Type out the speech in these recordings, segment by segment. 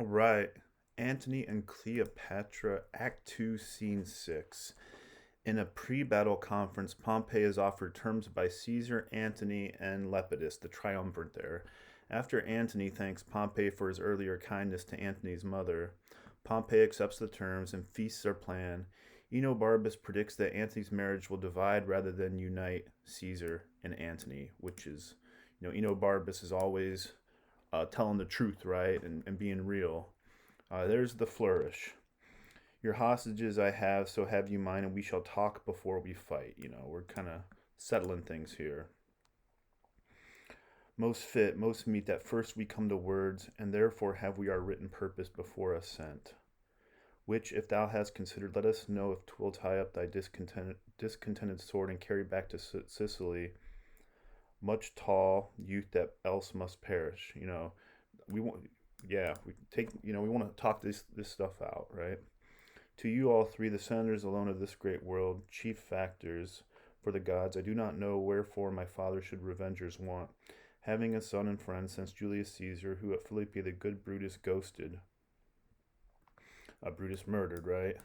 All right. Antony and Cleopatra, Act 2, Scene 6. In a pre battle conference, Pompey is offered terms by Caesar, Antony, and Lepidus, the triumvirate there. After Antony thanks Pompey for his earlier kindness to Antony's mother, Pompey accepts the terms and feasts are planned. Enobarbus predicts that Antony's marriage will divide rather than unite Caesar and Antony, which is, Enobarbus is always telling the truth, right, and being real. There's the flourish. Your hostages I have, so have you mine, and we shall talk before we fight. We're kind of settling things here. Most fit, most meet that first we come to words, and therefore have we our written purpose before us sent. Which, if thou hast considered, let us know if twill tie up thy discontented sword and carry back to Sicily much tall youth that else must perish. We want, yeah, we take, we want to talk this stuff out, right? To you all three, the senators alone of this great world, chief factors for the gods, I do not know wherefore my father should revengers want, having a son and friend since Julius Caesar, who at Philippi the good Brutus ghosted, Brutus murdered, right?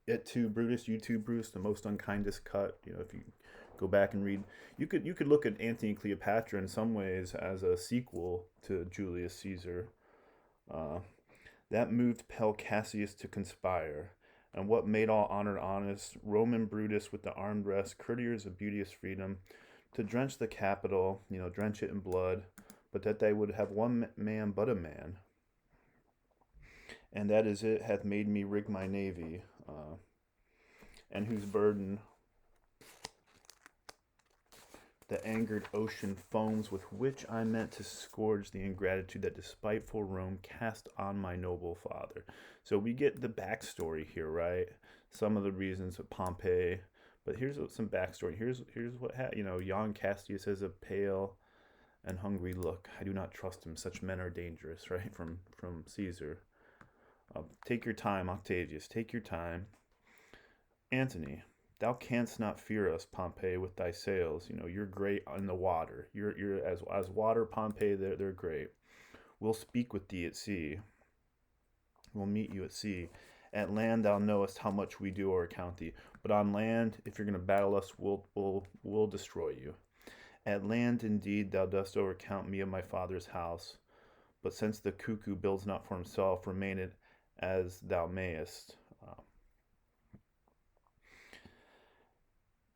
It too, Brutus, you too, Brutus, the most unkindest cut. If you go back and read, you could look at Antony and Cleopatra in some ways as a sequel to Julius Caesar. Uh, that moved Pell Cassius to conspire, and what made all honored honest Roman Brutus with the armed rest, courtiers of beauteous freedom, to drench the capital, drench it in blood, but that they would have one man but a man, and that is it hath made me rig my navy, and whose burden the angered ocean foams, with which I meant to scourge the ingratitude that despiteful Rome cast on my noble father. So we get the backstory here, right? Some of the reasons of Pompey, but here's some backstory. Here's what young Cassius has a pale and hungry look. I do not trust him. Such men are dangerous, right? From Caesar. Take your time, Octavius. Take your time, Antony. Thou canst not fear us, Pompey, with thy sails. You're great on the water. You're as water, Pompey. They're great. We'll speak with thee at sea. We'll meet you at sea. At land, thou knowest how much we do or account thee. But on land, if you're going to battle us, we'll destroy you. At land, indeed, thou dost overcount me of my father's house. But since the cuckoo builds not for himself, remain it as thou mayest.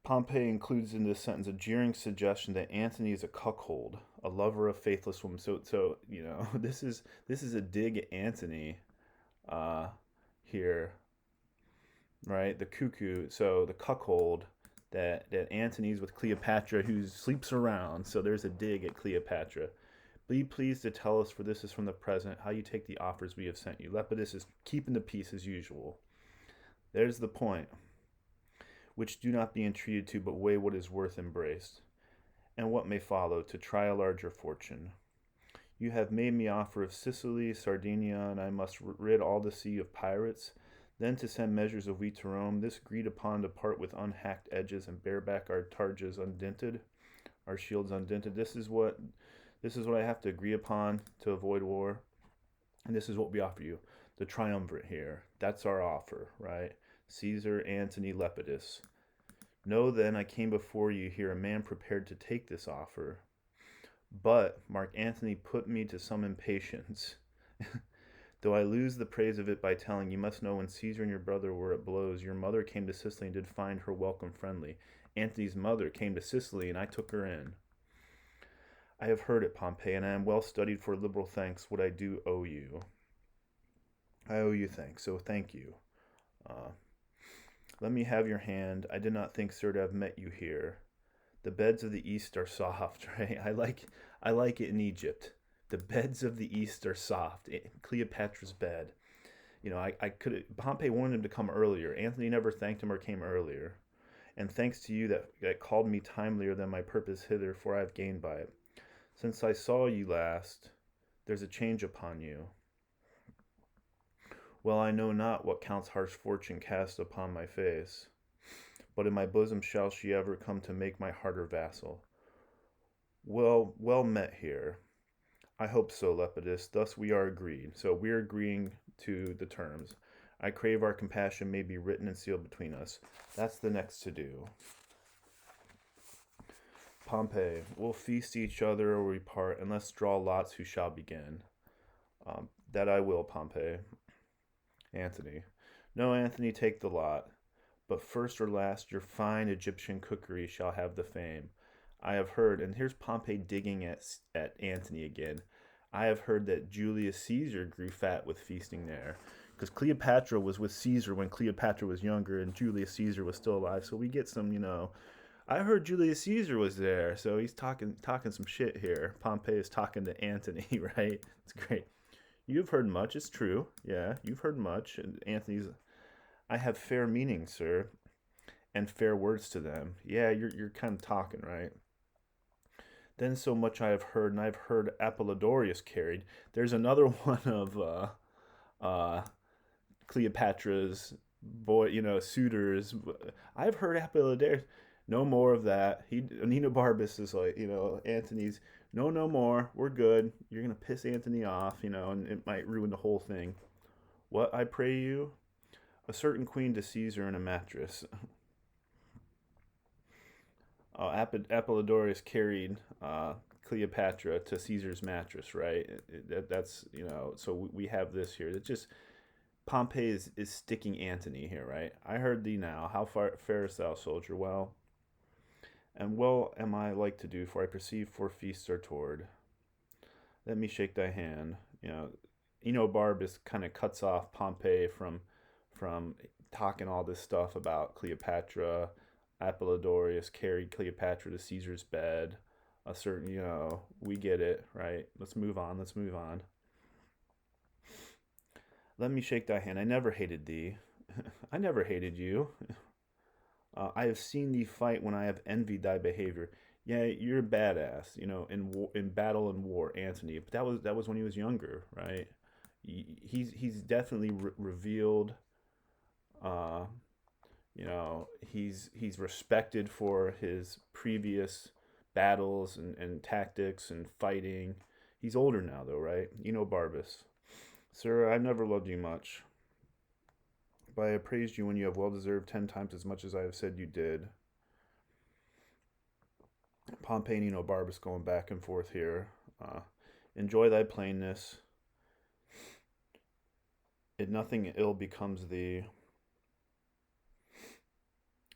Pompey includes in this sentence a jeering suggestion that Antony is a cuckold, a lover of faithless women. So this is a dig at Antony uh, here, right? The cuckoo, so the cuckold that Antony's with Cleopatra, who sleeps around. So there's a dig at Cleopatra. Be pleased to tell us, for this is from the present, how you take the offers we have sent you. Lepidus is keeping the peace as usual. There's the point. Which do not be entreated to, but weigh what is worth embraced, and what may follow, to try a larger fortune. You have made me offer of Sicily, Sardinia, and I must rid all the sea of pirates, then to send measures of wheat to Rome, this agreed upon to part with unhacked edges and bear back our targes undinted, our shields undinted. This is what I have to agree upon to avoid war, and this is what we offer you. The triumvirate here. That's our offer, right? Caesar, Antony, Lepidus. Know then I came before you here a man prepared to take this offer. But Mark Antony put me to some impatience. Though I lose the praise of it by telling, you must know when Caesar and your brother were at blows, your mother came to Sicily and did find her welcome friendly. Antony's mother came to Sicily and I took her in. I have heard it, Pompey, and I am well studied for liberal thanks what I do owe you. I owe you thanks, so thank you. Let me have your hand. I did not think, sir, to have met you here. The beds of the East are soft, right? I like it in Egypt. The beds of the East are soft. Cleopatra's bed. I could. Pompey wanted him to come earlier. Antony never thanked him or came earlier. And thanks to you that called me timelier than my purpose hither, for I have gained by it. Since I saw you last, there's a change upon you. Well, I know not what Count's harsh fortune cast upon my face, but in my bosom shall she ever come to make my heart her vassal. Well met here. I hope so, Lepidus. Thus we are agreed. So we're agreeing to the terms. I crave our compassion may be written and sealed between us. That's the next to do. Pompey, we'll feast each other or we part, and let's draw lots who shall begin. That I will, Pompey. Antony. No, Antony, take the lot. But first or last, your fine Egyptian cookery shall have the fame. I have heard, and here's Pompey digging at Antony again. I have heard that Julius Caesar grew fat with feasting there. Because Cleopatra was with Caesar when Cleopatra was younger and Julius Caesar was still alive. So we get some, I heard Julius Caesar was there. So he's talking some shit here. Pompey is talking to Antony, right? It's great. You've heard much, it's true. Yeah, you've heard much. And Antony's, I have fair meaning, sir, and fair words to them. Yeah, you're kind of talking, right? Then so much I have heard, and I've heard Apollodorus carried. There's another one of uh, Cleopatra's suitors. I've heard Apollodorus. No more of that. Barbus is like, Antony's. No more. We're good. You're gonna piss Antony off, and it might ruin the whole thing. What I pray you? A certain queen to Caesar in a mattress. Apollodorus carried Cleopatra to Caesar's mattress, right? That's So we have this here. It's just Pompey is sticking Antony here, right? I heard thee now. How far farest thou, soldier? Well, and well am I like to do, for I perceive four feasts are toward. Let me shake thy hand. Barbus kind of cuts off Pompey from talking all this stuff about Cleopatra. Apollodorus carried Cleopatra to Caesar's bed. A certain, we get it, right? Let's move on. Let me shake thy hand. I never hated thee. I never hated you. I have seen thee fight when I have envied thy behavior. Yeah, you're a badass, in battle and war, Antony. But that was when he was younger, right? He's definitely revealed. Uh, he's respected for his previous battles and tactics and fighting. He's older now, though, right? Barbus. Sir, I've never loved you much, but I have praised you when you have well deserved 10 times as much as I have said you did. Pompey and Barbus going back and forth here. Enjoy thy plainness. It nothing ill becomes thee.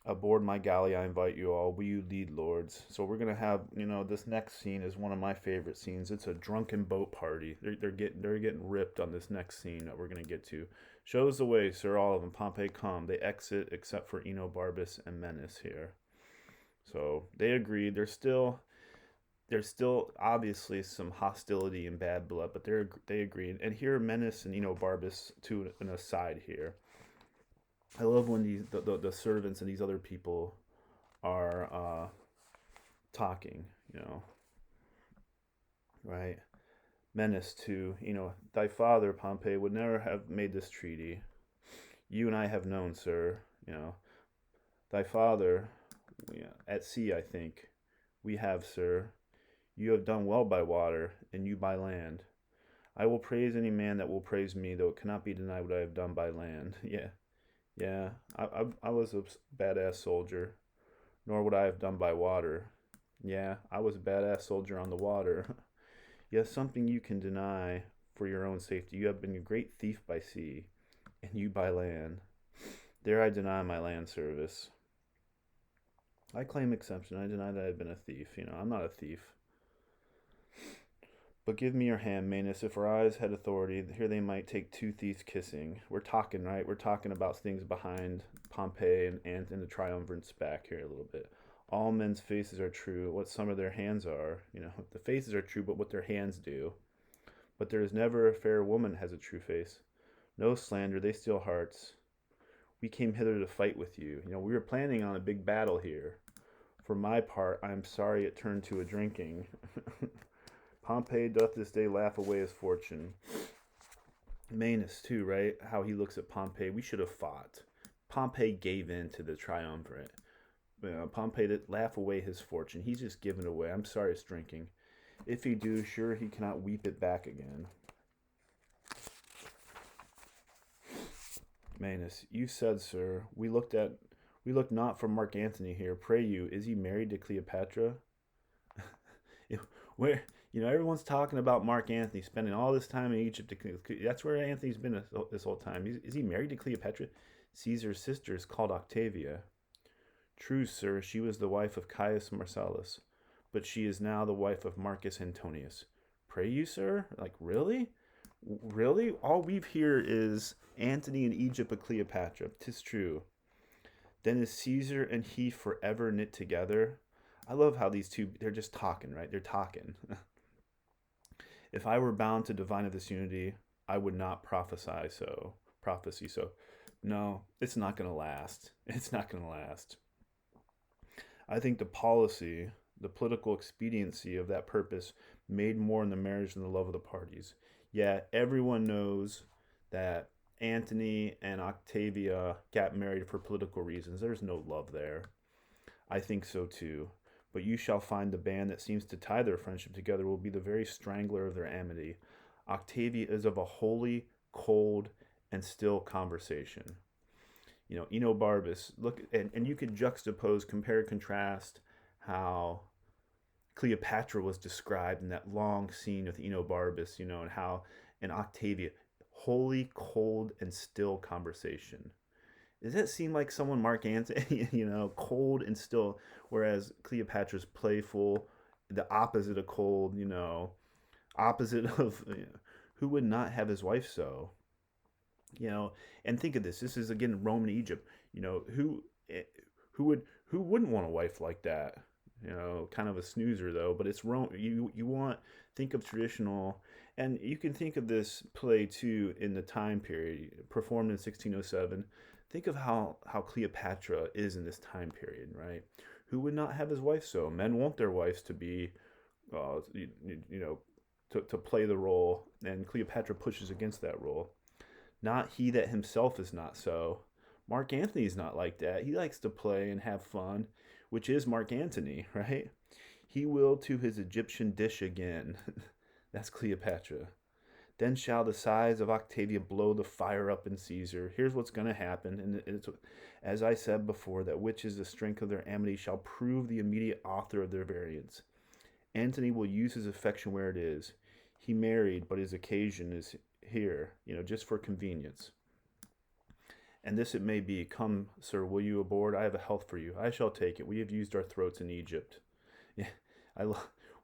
Aboard my galley, I invite you all. Will you lead, lords? So we're gonna have, this next scene is one of my favorite scenes. It's a drunken boat party. They're getting ripped on this next scene that we're gonna get to. Shows the way, sir. All of them. Pompey come. They exit, except for Barbus and Menace here. So they agreed. There's still obviously some hostility and bad blood, but they agreed. And here Menace and Barbus to an aside here. I love when the servants and these other people are talking, right? Menace to, thy father, Pompey, would never have made this treaty. You and I have known, sir, thy father, at sea, I think, we have, sir. You have done well by water, and you by land. I will praise any man that will praise me, though it cannot be denied what I have done by land. Yeah, I was a badass soldier, nor would I have done by water. Yeah, I was a badass soldier on the water. Yes, something you can deny for your own safety. You have been a great thief by sea, and you by land. There I deny my land service. I claim exception. I deny that I've been a thief. I'm not a thief. But give me your hand, Manus. If our eyes had authority, here they might take two thieves kissing. We're talking, right? We're talking about things behind Pompey and the triumvirate's back here a little bit. All men's faces are true. What some of their hands are. The faces are true, but what their hands do. But there is never a fair woman has a true face. No slander, they steal hearts. We came hither to fight with you. We were planning on a big battle here. For my part, I am sorry it turned to a drinking. Pompey doth this day laugh away his fortune. Manus, too, right? How he looks at Pompey. We should have fought. Pompey gave in to the triumvirate. Pompey did laugh away his fortune. He's just giving away. I'm sorry it's drinking. If he do, sure he cannot weep it back again. Manus, you said, sir, we looked not for Mark Antony here. Pray you, is he married to Cleopatra? Where everyone's talking about Mark Antony spending all this time in Egypt. That's where Antony's been this whole time. Is he married to Cleopatra? Caesar's sister is called Octavia. True, sir, she was the wife of Caius Marcellus, but she is now the wife of Marcus Antonius. Pray you, sir? Like, really? Really? All we've here is Antony in Egypt with Cleopatra. 'Tis true. Then is Caesar and he forever knit together? I love how these two, they're just talking, right? They're talking. If I were bound to divine of this unity, I would not prophecy so. No, it's not going to last. It's not going to last. I think the political expediency of that purpose made more in the marriage than the love of the parties. Yet everyone knows that Antony and Octavia got married for political reasons. There's no love there. I think so too. But you shall find the band that seems to tie their friendship together will be the very strangler of their amity. Octavia is of a holy, cold, and still conversation. Enobarbus, look, and you could juxtapose, compare, contrast how Cleopatra was described in that long scene with Enobarbus, and how in Octavia, holy, cold, and still conversation. Does that seem like someone Mark Antony, cold and still, whereas Cleopatra's playful, the opposite of cold, opposite of who would not have his wife so, and think of this. This is again Roman Egypt. Who wouldn't want a wife like that? Kind of a snoozer though, but it's Rome. You want think of traditional, and you can think of this play too in the time period performed in 1607. Think of how Cleopatra is in this time period, right? Who would not have his wife so? Men want their wives to be, to play the role, and Cleopatra pushes against that role. Not he that himself is not so. Mark Antony's not like that. He likes to play and have fun, which is Mark Antony, right? He will to his Egyptian dish again. That's Cleopatra. Then shall the sighs of Octavia blow the fire up in Caesar. Here's what's going to happen. And it's, as I said before, that which is the strength of their amity shall prove the immediate author of their variance. Antony will use his affection where it is. He married, but his occasion is here, just for convenience. And this it may be, come, sir, will you aboard? I have a health for you. I shall take it. We have used our throats in Egypt. Yeah,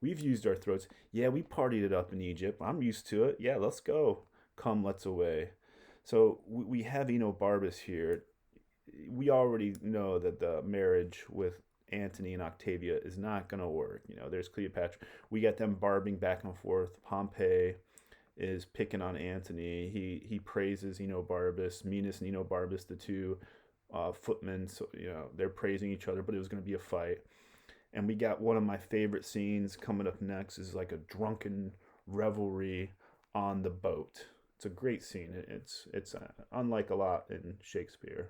we've used our throats. Yeah, we partied it up in Egypt. I'm used to it. Yeah, let's go. Come, let's away. So we have Enobarbus here. We already know that the marriage with Antony and Octavia is not going to work. There's Cleopatra. We got them barbing back and forth. Pompey is picking on Antony. He praises Enobarbus. Minos and Enobarbus, the two footmen. So they're praising each other, but it was going to be a fight. And we got one of my favorite scenes coming up next is like a drunken revelry on the boat. It's a great scene. It's unlike a lot in Shakespeare.